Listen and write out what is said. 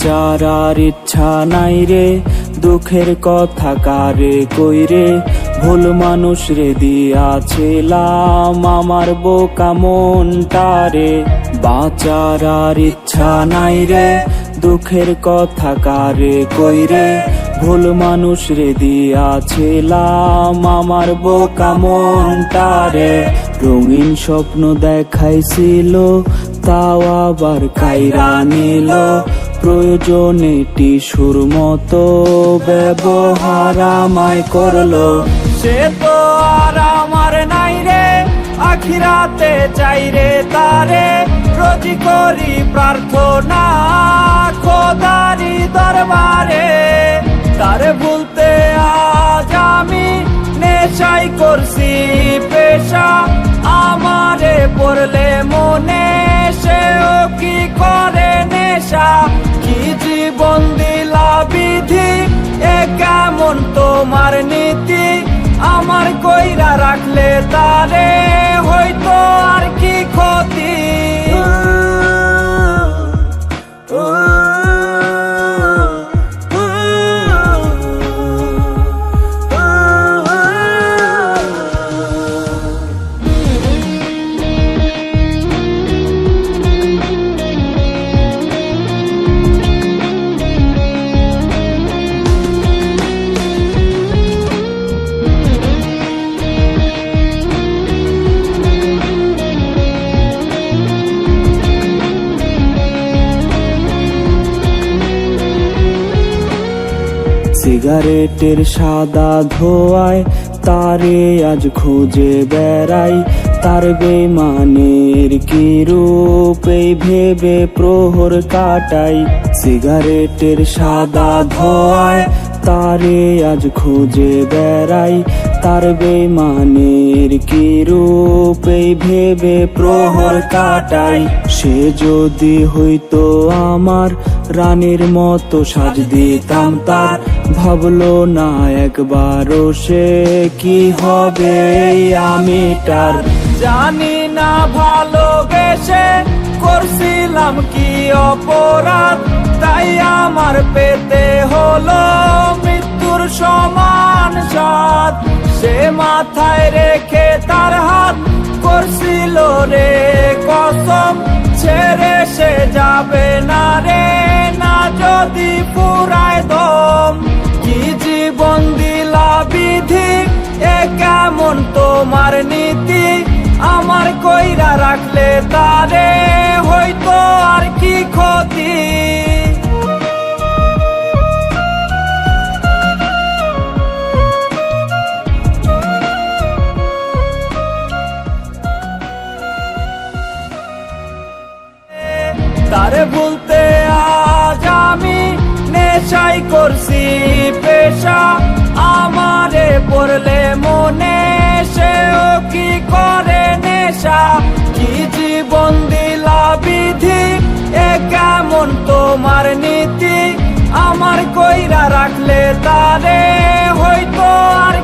বাঁচার আর ইচ্ছা নাই রে, দুঃখের কথা কারে কইরে, ভুল মানুষ রে দিয়াছিলাম আমার বোকা মনটারে। বাঁচার আর ইচ্ছা নাই রে, দুঃখের কথা কারে কইরে, ভুল মানুষ রে দিয়াছিলাম আমার বোকা মনটারে। রঙিন স্বপ্ন দেখাইছিল তাও আবার কাইরা নিল, প্রয়োজনে টিসুর মতো ব্যবহার আমায় করলো। সে তো আর আমার নাই রে, আখিরাতে চাই রে তারে, রোজি করি প্রার্থনা খোদারি দরবারে। তারে ভুলতে আজ আমি নেশাই করছি পেশা, আমারে পড়লে মনে সেও কি করে নেশা। কি জীবন দিলা বিধি, এ কেমন তোমার নীতি, আমার কইরা রাখলে তারে হয়তো আর কি ক্ষতি। সিগারেটের সাদা ধোঁয়ায় তারে আজ খুঁজে বেড়াই, তার বেমানের কি রূপ এই ভেবে প্রহর কাটাই। সিগারেটের সাদা ধোঁয়ায় তারে আজ খুঁজে বেড়াই, তার বেমানের কি রূপ এই ভেবে প্রহর কাটাই। সে যদি হইতো আমার রানীর মতো সাজ দিতাম তার, ভাবলো না একবারও সে কি হবে আমি তার। জানি না ভালোবেসে করছিলাম কি অপরাধ, তাই আমার পেতে হলো মৃত্যুর সমান স্বাদ। সে মাথায় রেখে তার হাত করছিল রে কসম, ছেড়ে সে যাবে না রে না যদি পুরায় দম। কি জীবন দিলা বিধি, এ কেমন তোমার নীতি, আমার কইরা রাখলে তারে হয়তো আর কি ক্ষতি। তারে ভুলতে আজ আমি নেশাই করছি পেশা, আমারে পড়লে মনে সেও কি করে নেশা। কি জীবন দিলা বিধি, এ কেমন তোমার নীতি, আমার কইরা রাখলে তারে হয়তো আর